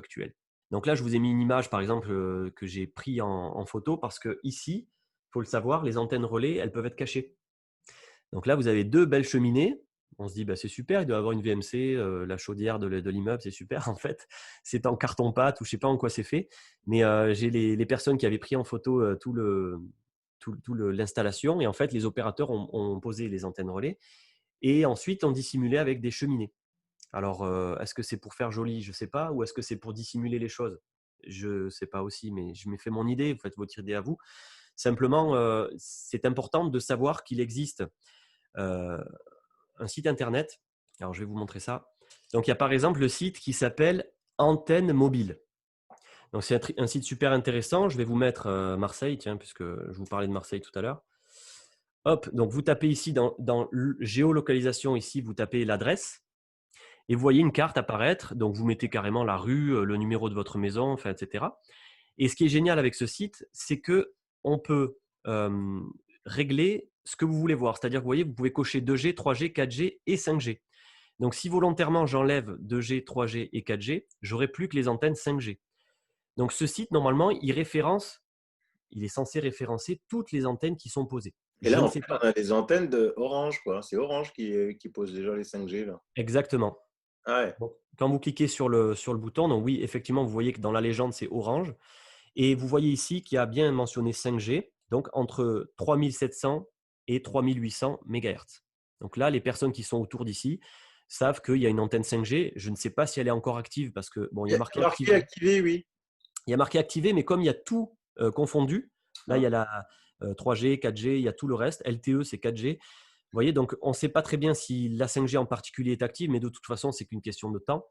actuelle. Donc là, je vous ai mis une image, par exemple, que j'ai pris en photo parce que ici, il faut le savoir, les antennes relais, elles peuvent être cachées. Donc là, vous avez 2 belles cheminées. On se dit: «Bah, c'est super, il doit avoir une VMC, la chaudière de l'immeuble, c'est super». En fait, c'est en carton-pâte ou je sais pas en quoi c'est fait. Mais j'ai les personnes qui avaient pris en photo, l'installation et en fait, les opérateurs ont posé les antennes relais et ensuite ont dissimulé avec des cheminées. Alors, est-ce que c'est pour faire joli? Je sais pas. Ou est-ce que c'est pour dissimuler les choses? Je sais pas aussi, mais je me fais mon idée, vous faites votre idée à vous. Simplement, c'est important de savoir qu'il existe, heu, un site internet. Alors, je vais vous montrer ça. Donc, il y a par exemple le site qui s'appelle Antenne Mobile. Donc, c'est un site super intéressant. Je vais vous mettre Marseille, tiens, puisque je vous parlais de Marseille tout à l'heure. Hop, donc vous tapez ici dans géolocalisation, ici, vous tapez l'adresse et vous voyez une carte apparaître. Donc, vous mettez carrément la rue, le numéro de votre maison, enfin, etc. Et ce qui est génial avec ce site, c'est que on peut régler ce que vous voulez voir. C'est-à-dire, vous voyez, vous pouvez cocher 2G, 3G, 4G et 5G. Donc, si volontairement j'enlève 2G, 3G et 4G, j'aurai plus que les antennes 5G. Donc, ce site, normalement, il est censé référencer toutes les antennes qui sont posées. Et Je là, ne en sais fait, on pas a des antennes de Orange, quoi. C'est Orange qui pose déjà les 5G, là. exactement. Ah ouais. Donc, quand vous cliquez sur le bouton, donc oui, effectivement, vous voyez que dans la légende, c'est orange. Et vous voyez ici qu'il y a bien mentionné 5G, donc entre 3700 et 3800 MHz. Donc là, les personnes qui sont autour d'ici savent qu'il y a une antenne 5G. Je ne sais pas si elle est encore active parce que, bon, il y a Il y marqué a marqué activé. activé, oui. Il y a marqué activé, mais comme il y a tout confondu, là, il y Hein. a la 3G, 4G, il y a tout le reste. LTE, c'est 4G. Vous voyez, donc on ne sait pas très bien si la 5G en particulier est active, mais de toute façon, c'est qu'une question de temps.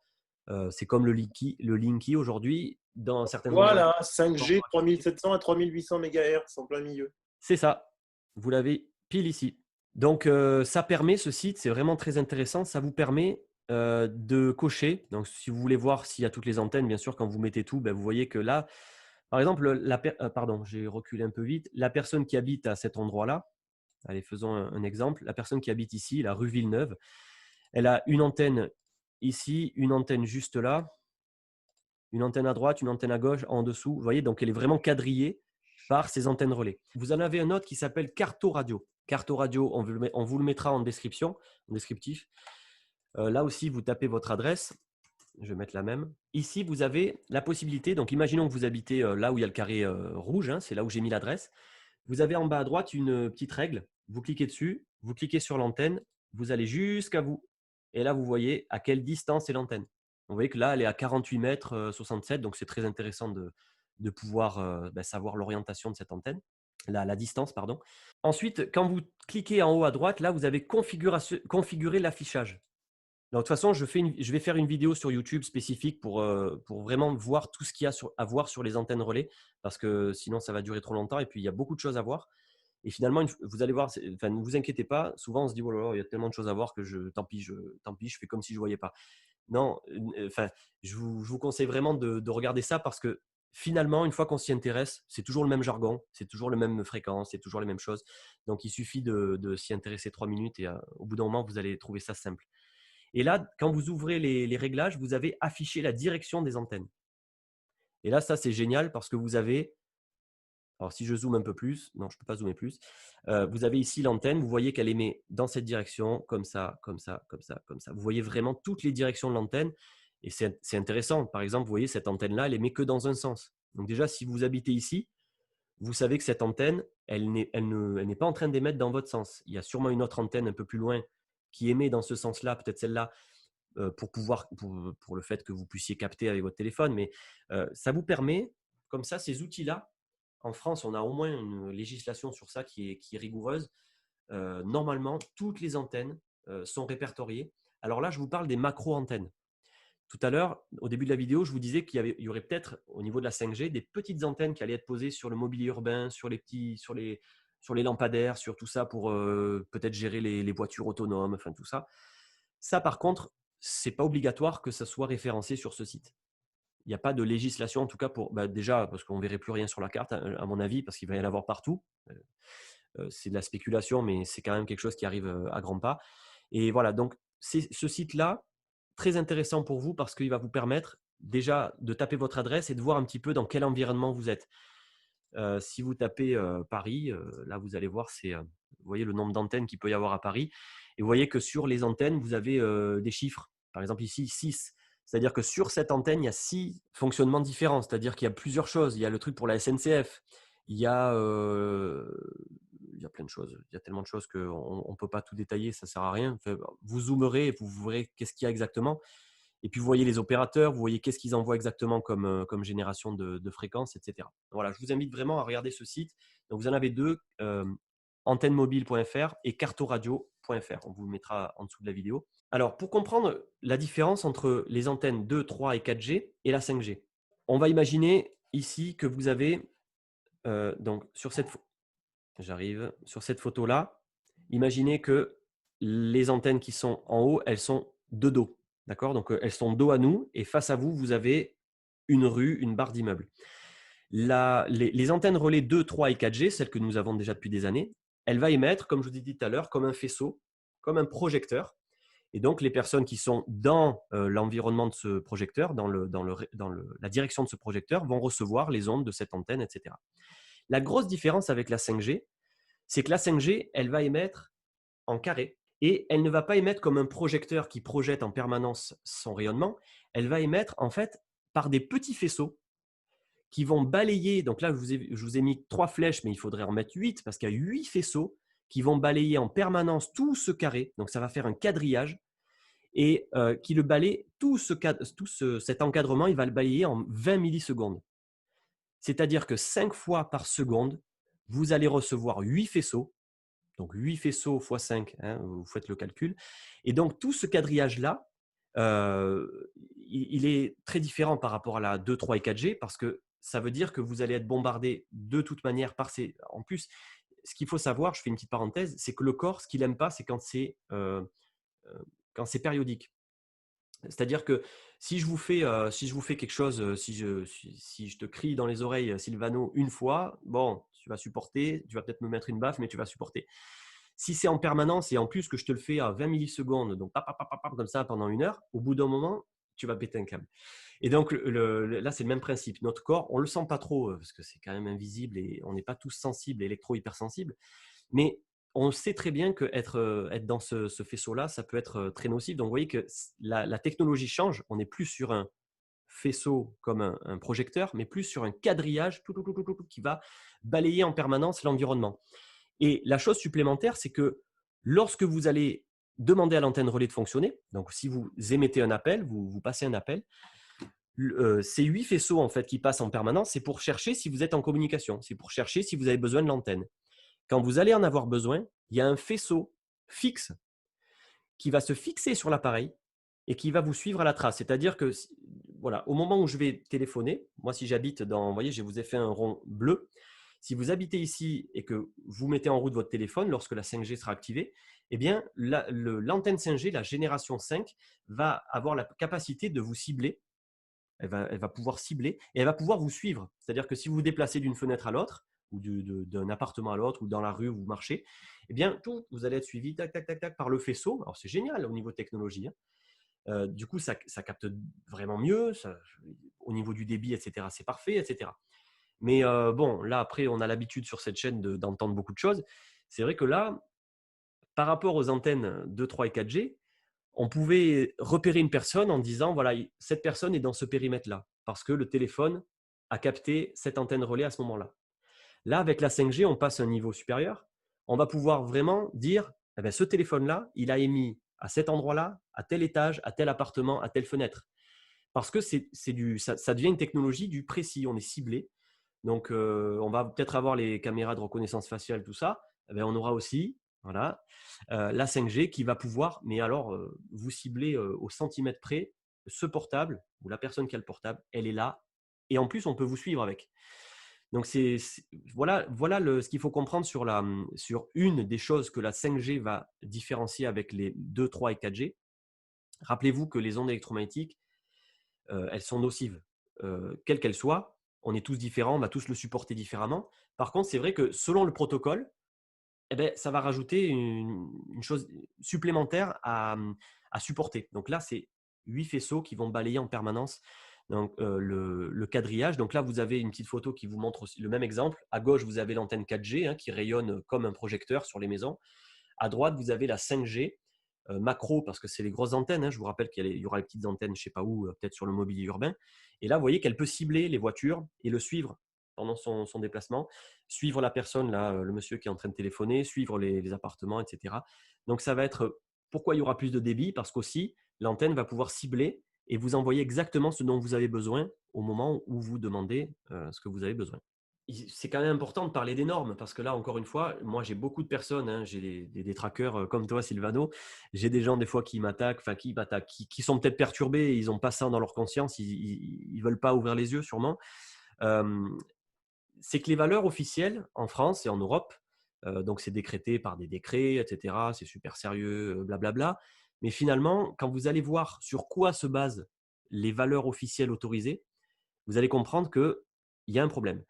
C'est comme le Linky aujourd'hui, dans certains endroits du Voilà, monde, c'est pas 5G encore activé. 3700 à 3800 MHz en plein milieu. C'est ça, vous l'avez pile ici. Donc ça permet, ce site, c'est vraiment très intéressant, ça vous permet, de cocher. Donc si vous voulez voir s'il y a toutes les antennes, bien sûr, quand vous mettez tout, vous voyez que là, par exemple, pardon, j'ai reculé un peu vite. La personne qui habite à cet endroit-là, allez, faisons un exemple. La personne qui habite ici, la rue Villeneuve, elle a une antenne ici, une antenne juste là, une antenne à droite, une antenne à gauche, en dessous. Vous voyez, donc elle est vraiment quadrillée par ces antennes relais. Vous en avez un autre qui s'appelle Carto Radio. Carto Radio, on vous le mettra en description, en descriptif. Là aussi, vous tapez votre adresse. Je vais mettre la même. Ici, vous avez la possibilité, donc imaginons que vous habitez là où il y a le carré rouge, hein, c'est là où j'ai mis l'adresse. Vous avez en bas à droite une petite règle. Vous cliquez dessus, vous cliquez sur l'antenne, vous allez jusqu'à vous. Et là, vous voyez à quelle distance est l'antenne. Vous voyez que là, elle est à 48 mètres 67, donc c'est très intéressant de pouvoir savoir l'orientation de cette antenne, la distance, pardon. Ensuite, quand vous cliquez en haut à droite, là, vous avez configurer l'affichage. Donc, de toute façon, je vais faire une vidéo sur YouTube spécifique pour vraiment voir tout ce qu'il y a à voir sur les antennes relais, parce que sinon, ça va durer trop longtemps et puis il y a beaucoup de choses à voir. Et finalement, vous allez voir, enfin, ne vous inquiétez pas, souvent on se dit: «Oh là là, il y a tellement de choses à voir que tant pis, je fais comme si je ne voyais pas». Non, enfin, je vous conseille vraiment de regarder ça parce que finalement, une fois qu'on s'y intéresse, c'est toujours le même jargon, c'est toujours les mêmes fréquences, c'est toujours les mêmes choses. Donc il suffit de s'y intéresser 3 minutes et au bout d'un moment, vous allez trouver ça simple. Et là, quand vous ouvrez les réglages, vous avez affiché la direction des antennes. Et là, ça, c'est génial parce que vous avez, alors si je zoome un peu plus, non, je ne peux pas zoomer plus, vous avez ici l'antenne, vous voyez qu'elle émet dans cette direction, comme ça, comme ça, comme ça, comme ça. Vous voyez vraiment toutes les directions de l'antenne et c'est intéressant. Par exemple, vous voyez cette antenne-là, elle émet que dans un sens. Donc déjà, si vous habitez ici, vous savez que cette antenne, elle n'est pas en train d'émettre dans votre sens. Il y a sûrement une autre antenne un peu plus loin qui émet dans ce sens-là, peut-être celle-là, pour le fait que vous puissiez capter avec votre téléphone. Mais ça vous permet, comme ça, ces outils-là. En France, on a au moins une législation sur ça qui est rigoureuse. Normalement, toutes les antennes sont répertoriées. Alors là, je vous parle des macro-antennes. Tout à l'heure, au début de la vidéo, je vous disais qu'il y aurait peut-être, au niveau de la 5G, des petites antennes qui allaient être posées sur le mobilier urbain, sur les lampadaires, sur tout ça pour peut-être gérer les voitures autonomes, enfin tout ça. Ça, par contre, c'est pas obligatoire que ça soit référencé sur ce site. Il n'y a pas de législation, en tout cas déjà parce qu'on ne verrait plus rien sur la carte, à mon avis, parce qu'il va y en avoir partout. C'est de la spéculation, mais c'est quand même quelque chose qui arrive à grands pas. Et voilà, donc c'est ce site-là, très intéressant pour vous parce qu'il va vous permettre déjà de taper votre adresse et de voir un petit peu dans quel environnement vous êtes. Si vous tapez Paris, là vous allez voir, vous voyez le nombre d'antennes qu'il peut y avoir à Paris. Et vous voyez que sur les antennes, vous avez des chiffres. Par exemple ici, 6. C'est-à-dire que sur cette antenne, il y a 6 fonctionnements différents. C'est-à-dire qu'il y a plusieurs choses. Il y a le truc pour la SNCF. Il y a, il y a plein de choses. Il y a tellement de choses qu'on ne peut pas tout détailler, ça ne sert à rien. Enfin, vous zoomerez et vous verrez qu'est-ce qu'il y a exactement. Et puis, vous voyez les opérateurs, vous voyez qu'est-ce qu'ils envoient exactement comme génération de fréquences, etc. Voilà, je vous invite vraiment à regarder ce site. Donc, vous en avez deux, antennemobile.fr et cartoradio.fr. On vous le mettra en dessous de la vidéo. Alors, pour comprendre la différence entre les antennes 2, 3 et 4G et la 5G, on va imaginer ici que vous avez, donc sur cette photo-là, imaginez que les antennes qui sont en haut, elles sont de dos. D'accord? Donc, elles sont dos à nous et face à vous, vous avez une rue, une barre d'immeubles. Les antennes relais 2, 3 et 4G, celles que nous avons déjà depuis des années, elles vont émettre, comme je vous ai dit tout à l'heure, comme un faisceau, comme un projecteur. Et donc, les personnes qui sont dans l'environnement de ce projecteur, dans la direction de ce projecteur, vont recevoir les ondes de cette antenne, etc. La grosse différence avec la 5G, c'est que la 5G, elle va émettre en carré et elle ne va pas émettre comme un projecteur qui projette en permanence son rayonnement. Elle va émettre en fait par des petits faisceaux qui vont balayer. Donc là, je vous ai mis 3 flèches, mais il faudrait en mettre 8 parce qu'il y a 8 faisceaux qui vont balayer en permanence tout ce carré. Donc ça va faire un quadrillage et qui le balaye, cet encadrement, il va le balayer en 20 millisecondes. C'est-à-dire que 5 fois par seconde, vous allez recevoir 8 faisceaux. Donc 8 faisceaux x 5, hein, vous faites le calcul. Et donc tout ce quadrillage-là, il est très différent par rapport à la 2, 3 et 4G parce que ça veut dire que vous allez être bombardé de toute manière par ces… En plus, ce qu'il faut savoir, je fais une petite parenthèse, c'est que le corps, ce qu'il n'aime pas, c'est quand c'est périodique. C'est-à-dire que si je vous fais quelque chose, si je te crie dans les oreilles Sylvano une fois, bon, tu vas supporter, tu vas peut-être me mettre une baffe, mais tu vas supporter. Si c'est en permanence et en plus que je te le fais à 20 millisecondes, donc comme ça pendant 1 heure, au bout d'un moment, tu vas péter un câble. Et donc là, c'est le même principe. Notre corps, on ne le sent pas trop parce que c'est quand même invisible et on n'est pas tous sensibles, électro-hypersensibles. Mais on sait très bien qu'être être dans ce faisceau-là, ça peut être très nocif. Donc, vous voyez que la technologie change. On n'est plus sur un faisceau comme un projecteur, mais plus sur un quadrillage qui va balayer en permanence l'environnement. Et la chose supplémentaire, c'est que lorsque vous allez demander à l'antenne relais de fonctionner, donc si vous émettez un appel, vous passez un appel, ces 8 faisceaux en fait, qui passent en permanence, c'est pour chercher si vous êtes en communication, c'est pour chercher si vous avez besoin de l'antenne. Quand vous allez en avoir besoin, il y a un faisceau fixe qui va se fixer sur l'appareil et qui va vous suivre à la trace. C'est-à-dire que, voilà, au moment où je vais téléphoner, moi, si j'habite dans, vous voyez, je vous ai fait un rond bleu. Si vous habitez ici et que vous mettez en route votre téléphone lorsque la 5G sera activée, eh bien, l'antenne 5G, la génération 5, va avoir la capacité de vous cibler. Elle va pouvoir cibler et elle va pouvoir vous suivre. C'est-à-dire que si vous vous déplacez d'une fenêtre à l'autre, ou d'un appartement à l'autre, ou dans la rue où vous marchez, eh bien, vous allez être suivi tac, tac, tac, tac, par le faisceau. Alors, c'est génial au niveau technologie. Hein. Du coup, ça capte vraiment mieux. Au niveau du débit, etc., c'est parfait, etc. Mais bon, là, après, on a l'habitude sur cette chaîne d'entendre beaucoup de choses. C'est vrai que là, par rapport aux antennes 2, 3 et 4G, on pouvait repérer une personne en disant, voilà, cette personne est dans ce périmètre-là, parce que le téléphone a capté cette antenne relais à ce moment-là. Là, avec la 5G, on passe à un niveau supérieur. On va pouvoir vraiment dire, eh bien, ce téléphone-là, il a émis à cet endroit-là, à tel étage, à tel appartement, à telle fenêtre. Parce que ça devient une technologie du précis, on est ciblé. Donc, on va peut-être avoir les caméras de reconnaissance faciale, tout ça. Eh bien, on aura aussi voilà, la 5G qui va pouvoir, mais alors, vous cibler au centimètre près, ce portable, ou la personne qui a le portable, elle est là. Et en plus, on peut vous suivre avec. Donc, voilà ce qu'il faut comprendre sur une des choses que la 5G va différencier avec les 2, 3 et 4G. Rappelez-vous que les ondes électromagnétiques, elles sont nocives. Quelles qu'elles soient, on est tous différents, on va tous le supporter différemment. Par contre, c'est vrai que selon le protocole, eh ben, ça va rajouter une chose supplémentaire à supporter. Donc là, c'est 8 faisceaux qui vont balayer en permanence donc, le quadrillage. Donc là, vous avez une petite photo qui vous montre aussi le même exemple. À gauche, vous avez l'antenne 4G qui rayonne comme un projecteur sur les maisons. À droite, vous avez la 5G macro parce que c'est les grosses antennes. Je vous rappelle qu'il y aura les petites antennes, je ne sais pas où, peut-être sur le mobilier urbain. Et là, vous voyez qu'elle peut cibler les voitures et le suivre pendant son déplacement, suivre la personne, là, le monsieur qui est en train de téléphoner, suivre les appartements, etc. Donc, ça va être pourquoi il y aura plus de débit parce qu'aussi, l'antenne va pouvoir cibler et vous envoyer exactement ce dont vous avez besoin au moment où vous demandez ce que vous avez besoin. C'est quand même important de parler des normes parce que là, encore une fois, moi j'ai beaucoup de personnes, j'ai des traqueurs comme toi, Sylvano. J'ai des gens des fois qui m'attaquent, enfin qui sont peut-être perturbés, ils n'ont pas ça dans leur conscience, ils ne veulent pas ouvrir les yeux sûrement. Euh, c'est que les valeurs officielles en France et en Europe, donc c'est décrété par des décrets, etc. C'est super sérieux, blablabla. Mais finalement, quand vous allez voir sur quoi se basent les valeurs officielles autorisées, vous allez comprendre qu'il y a un problème.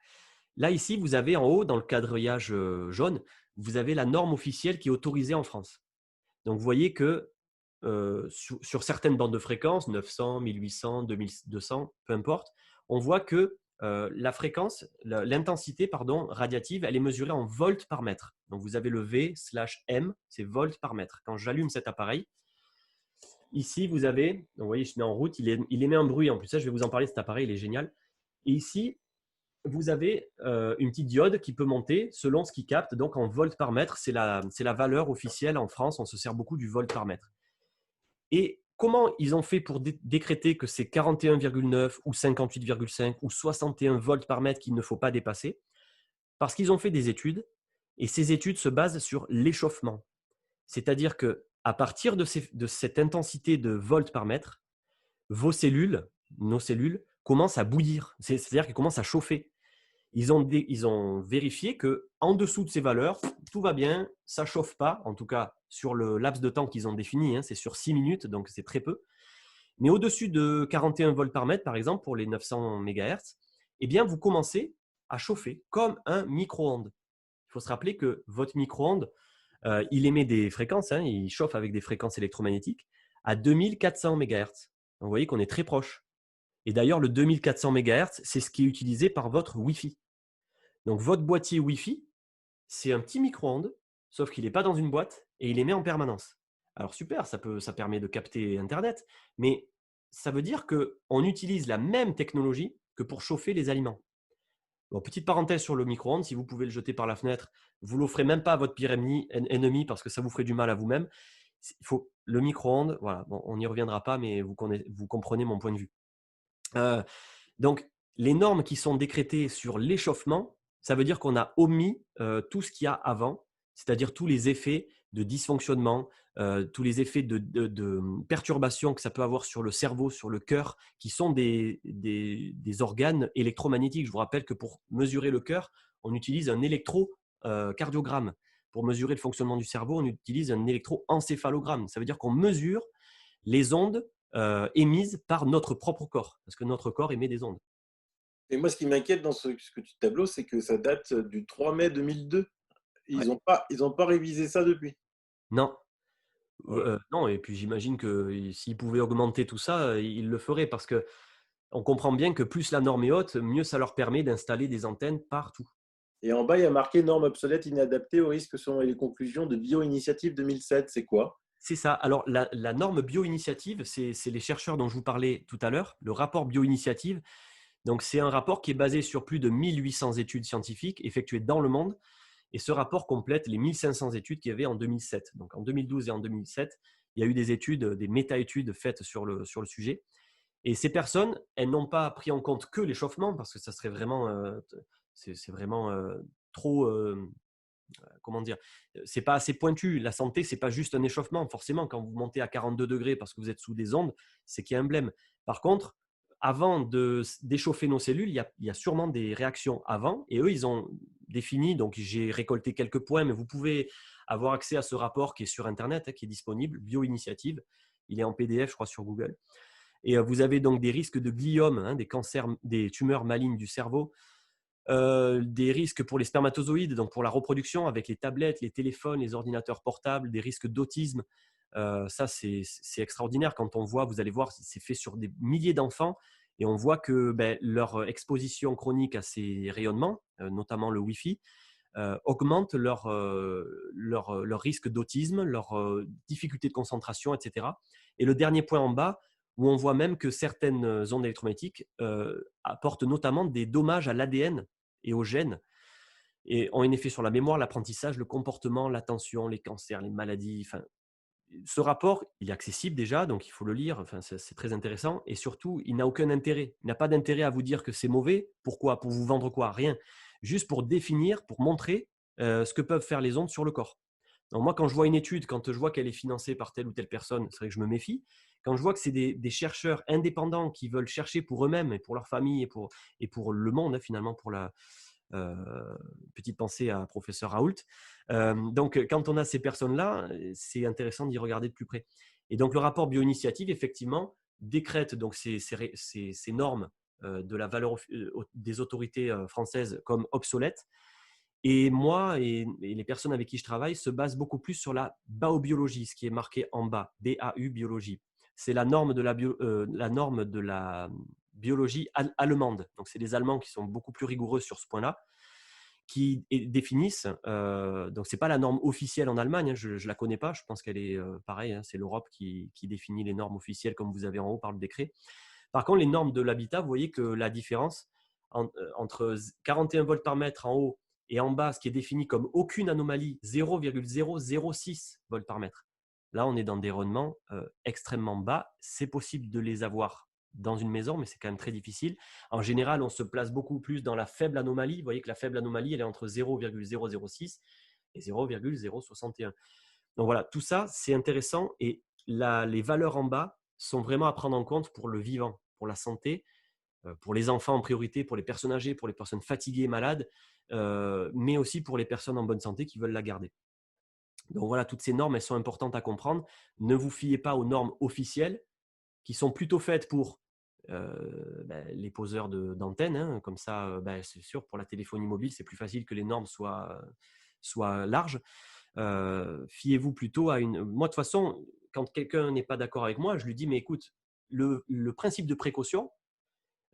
Là, ici, vous avez en haut, dans le quadrillage jaune, vous avez la norme officielle qui est autorisée en France. Donc, vous voyez que sur certaines bandes de fréquences, 900, 1800, 2200, peu importe, on voit que la fréquence, l'intensité radiative, elle est mesurée en volts par mètre. Donc, vous avez le V/M, c'est volts par mètre. Quand j'allume cet appareil, ici, vous avez, donc vous voyez, je mets en route, il émet un bruit en plus. Ça, je vais vous en parler, cet appareil, il est génial. Et ici, vous avez une petite diode qui peut monter selon ce qu'il capte, donc en volts par mètre. C'est la valeur officielle en France. On se sert beaucoup du volt par mètre. Et comment ils ont fait pour décréter que c'est 41,9 ou 58,5 ou 61 volts par mètre qu'il ne faut pas dépasser? Parce qu'ils ont fait des études et ces études se basent sur l'échauffement. C'est-à-dire qu'à partir de cette intensité de volts par mètre, vos cellules, nos cellules, commencent à bouillir. C'est-à-dire qu'elles commencent à chauffer. Ils ont vérifié qu'en dessous de ces valeurs, tout va bien, ça ne chauffe pas, en tout cas sur le laps de temps qu'ils ont défini, c'est sur 6 minutes, donc c'est très peu. Mais au-dessus de 41 volts par mètre, par exemple, pour les 900 MHz, eh bien, vous commencez à chauffer comme un micro-ondes. Il faut se rappeler que votre micro-ondes, il émet des fréquences, il chauffe avec des fréquences électromagnétiques à 2400 MHz. Donc, vous voyez qu'on est très proche. Et d'ailleurs, le 2400 MHz, c'est ce qui est utilisé par votre Wi-Fi. Donc, votre boîtier Wi-Fi, c'est un petit micro-ondes, sauf qu'il n'est pas dans une boîte et il émet en permanence. Alors, super, ça permet de capter Internet, mais ça veut dire qu'on utilise la même technologie que pour chauffer les aliments. Bon, petite parenthèse sur le micro-ondes, si vous pouvez le jeter par la fenêtre, vous ne l'offrez même pas à votre pire ennemi parce que ça vous ferait du mal à vous-même. Le micro-ondes, voilà, bon, on n'y reviendra pas, mais vous comprenez mon point de vue. Donc, les normes qui sont décrétées sur l'échauffement, ça veut dire qu'on a omis tout ce qu'il y a avant, c'est-à-dire tous les effets de dysfonctionnement, tous les effets de perturbation que ça peut avoir sur le cerveau, sur le cœur, qui sont des organes électromagnétiques. Je vous rappelle que pour mesurer le cœur, on utilise un électrocardiogramme. Pour mesurer le fonctionnement du cerveau, on utilise un électroencéphalogramme. Ça veut dire qu'on mesure les ondes émises par notre propre corps, parce que notre corps émet des ondes. Et moi, ce qui m'inquiète dans ce tableau, c'est que ça date du 3 mai 2002. Ils Ouais. n'ont pas révisé ça depuis. Non. Voilà. Non, et puis j'imagine que s'ils pouvaient augmenter tout ça, ils le feraient, parce qu'on comprend bien que plus la norme est haute, mieux ça leur permet d'installer des antennes partout. Et en bas, il y a marqué norme obsolète inadaptée au risque selon les conclusions de Bioinitiative 2007. C'est quoi? C'est ça. Alors, la norme bioinitiative, c'est les chercheurs dont je vous parlais tout à l'heure, le rapport bioinitiative. Donc, c'est un rapport qui est basé sur plus de 1800 études scientifiques effectuées dans le monde. Et ce rapport complète les 1500 études qu'il y avait en 2007. Donc, en 2012 et en 2007, il y a eu des études, des méta-études faites sur le sujet. Et ces personnes, elles n'ont pas pris en compte que l'échauffement, parce que ça serait vraiment, c'est vraiment trop, comment dire, c'est pas assez pointu. La santé, c'est pas juste un échauffement. Forcément, quand vous montez à 42 degrés parce que vous êtes sous des ondes, c'est qu'il y a un blême. Par contre, avant d'échauffer nos cellules, il y a sûrement des réactions avant. Et eux, ils ont défini, donc j'ai récolté quelques points, mais vous pouvez avoir accès à ce rapport qui est sur Internet, qui est disponible, Bioinitiative. Il est en PDF, je crois, sur Google. Et vous avez donc des risques de gliome, des cancers, des tumeurs malignes du cerveau, des risques pour les spermatozoïdes, donc pour la reproduction avec les tablettes, les téléphones, les ordinateurs portables, des risques d'autisme. Ça, c'est extraordinaire quand on voit, vous allez voir, c'est fait sur des milliers d'enfants Et on voit que leur exposition chronique à ces rayonnements, notamment le Wi-Fi, augmente leur risque d'autisme, leur difficulté de concentration, etc. Et le dernier point en bas, où on voit même que certaines ondes électromagnétiques apportent notamment des dommages à l'ADN et aux gènes et ont un effet sur la mémoire, l'apprentissage, le comportement, l'attention, les cancers, les maladies. Enfin, ce rapport, il est accessible déjà, donc il faut le lire. Enfin, c'est très intéressant. Et surtout, il n'a aucun intérêt. Il n'a pas d'intérêt à vous dire que c'est mauvais. Pourquoi? Pour vous vendre quoi? Rien. Juste pour définir, pour montrer ce que peuvent faire les ondes sur le corps. Donc moi, quand je vois une étude, quand je vois qu'elle est financée par telle ou telle personne, c'est vrai que je me méfie. Quand je vois que c'est des chercheurs indépendants qui veulent chercher pour eux-mêmes et pour leur famille et pour le monde, hein, finalement, pour la petite pensée à professeur Raoult. Donc, quand on a ces personnes-là, c'est intéressant d'y regarder de plus près. Et donc, le rapport bioinitiative, effectivement, décrète donc ces normes de la valeur des autorités françaises comme obsolètes. Et moi et les personnes avec qui je travaille se basent beaucoup plus sur la baobiologie, ce qui est marqué en bas, BAU biologie. C'est la norme de la biologie allemande. Donc, c'est les Allemands qui sont beaucoup plus rigoureux sur ce point-là, qui définissent. Donc, c'est pas la norme officielle en Allemagne. Hein, je la connais pas. Je pense qu'elle est pareil. Hein, c'est l'Europe qui définit les normes officielles, comme vous avez en haut par le décret. Par contre, les normes de l'habitat, vous voyez que la différence entre 41 volts par mètre en haut et en bas, ce qui est défini comme aucune anomalie, 0,006 volts par mètre. Là, on est dans des rayonnements extrêmement bas. C'est possible de les avoir dans une maison, mais c'est quand même très difficile. En général, on se place beaucoup plus dans la faible anomalie. Vous voyez que la faible anomalie, elle est entre 0,006 et 0,061. Donc voilà, tout ça, c'est intéressant. Et les valeurs en bas sont vraiment à prendre en compte pour le vivant, pour la santé, pour les enfants en priorité, pour les personnes âgées, pour les personnes fatiguées et malades, mais aussi pour les personnes en bonne santé qui veulent la garder. Donc voilà, toutes ces normes, elles sont importantes à comprendre. Ne vous fiez pas aux normes officielles qui sont plutôt faites pour les poseurs d'antennes. Hein. Comme ça, c'est sûr, pour la téléphonie mobile, c'est plus facile que les normes soient larges. Fiez-vous plutôt à une… Moi, de toute façon, quand quelqu'un n'est pas d'accord avec moi, je lui dis, mais écoute, le principe de précaution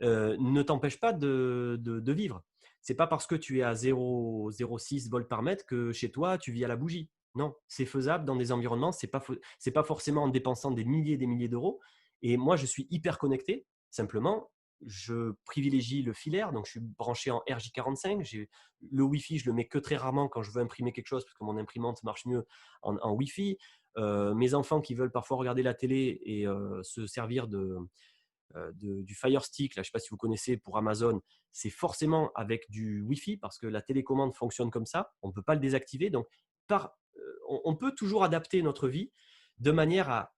ne t'empêche pas de vivre. Ce n'est pas parce que tu es à 0,06 volts par mètre que chez toi, tu vis à la bougie. Non, c'est faisable dans des environnements, ce n'est pas forcément en dépensant des milliers d'euros. Et moi, je suis hyper connecté, simplement, je privilégie le filaire, donc je suis branché en RJ45. Le Wi-Fi, je le mets que très rarement quand je veux imprimer quelque chose, parce que mon imprimante marche mieux en Wi-Fi. Mes enfants qui veulent parfois regarder la télé et se servir du Fire Stick, là, je ne sais pas si vous connaissez pour Amazon, c'est forcément avec du Wi-Fi parce que la télécommande fonctionne comme ça, on ne peut pas le désactiver. Donc, on peut toujours adapter notre vie de manière à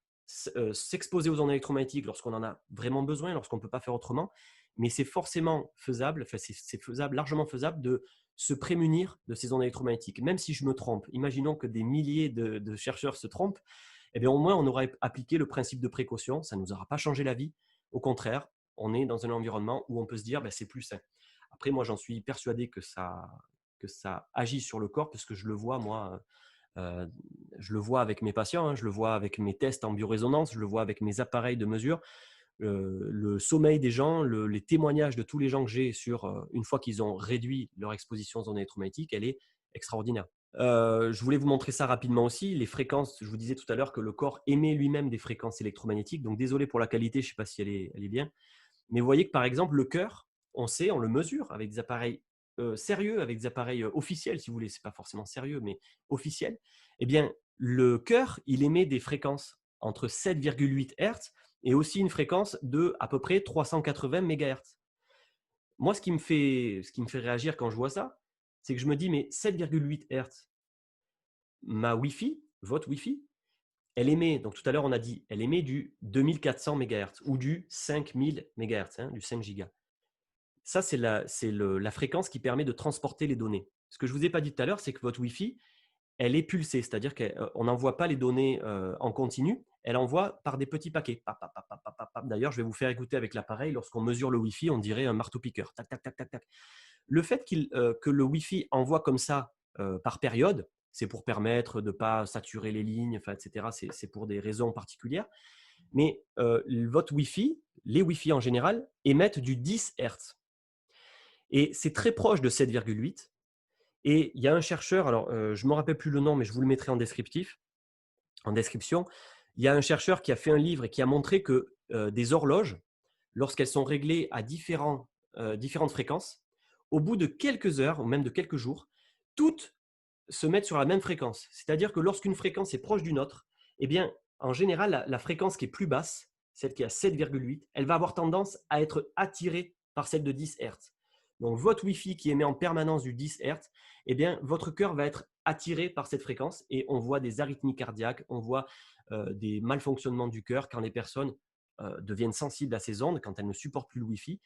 s'exposer aux ondes électromagnétiques lorsqu'on en a vraiment besoin, lorsqu'on ne peut pas faire autrement. Mais c'est forcément faisable, enfin, c'est faisable, largement faisable de se prémunir de ces ondes électromagnétiques. Même si je me trompe, imaginons que des milliers de chercheurs se trompent, eh bien, au moins on aura appliqué le principe de précaution, ça ne nous aura pas changé la vie. Au contraire, on est dans un environnement où on peut se dire c'est plus sain. Après, moi, j'en suis persuadé que ça agit sur le corps parce que je le vois, moi, je le vois avec mes patients, hein, je le vois avec mes tests en biorésonance, je le vois avec mes appareils de mesure. Le sommeil des gens, les témoignages de tous les gens que j'ai sur une fois qu'ils ont réduit leur exposition aux ondes électromagnétiques, elle est extraordinaire. Je voulais vous montrer ça rapidement aussi. Les fréquences, je vous disais tout à l'heure que le corps émet lui-même des fréquences électromagnétiques. Donc, désolé pour la qualité, je ne sais pas si elle est bien. Mais vous voyez que par exemple, le cœur, on le mesure avec des appareils sérieux, avec des appareils officiels, si vous voulez. Ce n'est pas forcément sérieux, mais officiel. Eh bien, le cœur, il émet des fréquences entre 7,8 Hz et aussi une fréquence de à peu près 380 MHz. Moi, ce qui me fait réagir quand je vois ça, c'est que je me dis, mais 7,8 Hz, ma Wi-Fi, votre Wi-Fi, elle émet, donc tout à l'heure on a dit, elle émet du 2400 MHz ou du 5000 MHz, hein, du 5 gigas. Ça, c'est la fréquence qui permet de transporter les données. Ce que je ne vous ai pas dit tout à l'heure, c'est que votre Wi-Fi, elle est pulsée, c'est-à-dire qu'on n'envoie pas les données en continu, elle envoie par des petits paquets. D'ailleurs, je vais vous faire écouter avec l'appareil, lorsqu'on mesure le Wi-Fi, on dirait un marteau-piqueur. Tac, tac, tac, tac, tac. Le fait que le Wi-Fi envoie comme ça par période, c'est pour permettre de ne pas saturer les lignes, etc. C'est pour des raisons particulières. Mais votre Wi-Fi, les Wi-Fi en général, émettent du 10 Hz. Et c'est très proche de 7,8. Et il y a un chercheur, alors je ne me rappelle plus le nom, mais je vous le mettrai en description. Il y a un chercheur qui a fait un livre et qui a montré que des horloges, lorsqu'elles sont réglées à différentes fréquences, au bout de quelques heures ou même de quelques jours, toutes se mettent sur la même fréquence. C'est-à-dire que lorsqu'une fréquence est proche d'une autre, eh bien, en général, la fréquence qui est plus basse, celle qui est à 7,8, elle va avoir tendance à être attirée par celle de 10 Hz. Donc, votre Wi-Fi qui émet en permanence du 10 Hz, eh bien, votre cœur va être attiré par cette fréquence et on voit des arythmies cardiaques, on voit des malfonctionnements du cœur quand les personnes deviennent sensibles à ces ondes, quand elles ne supportent plus le Wi-Fi.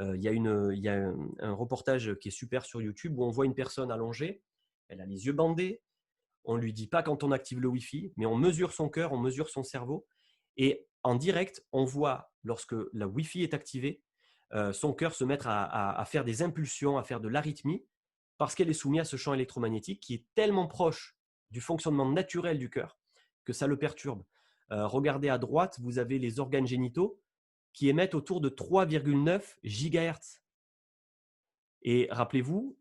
Il y a un reportage qui est super sur YouTube où on voit une personne allongée, elle a les yeux bandés, on ne lui dit pas quand on active le Wi-Fi, mais on mesure son cœur, on mesure son cerveau. Et en direct, on voit, lorsque la Wi-Fi est activée, son cœur se mettre à faire des impulsions, à faire de l'arythmie, parce qu'elle est soumise à ce champ électromagnétique qui est tellement proche du fonctionnement naturel du cœur que ça le perturbe. Regardez à droite, vous avez les organes génitaux qui émettent autour de 3,9 GHz. Et rappelez-vous,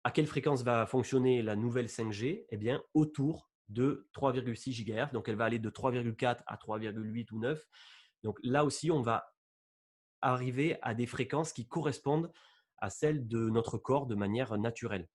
à quelle fréquence va fonctionner la nouvelle 5G? Eh bien, autour de 3,6 GHz. Donc, elle va aller de 3,4 à 3,8 ou 9. Donc, là aussi, on va arriver à des fréquences qui correspondent à celles de notre corps de manière naturelle.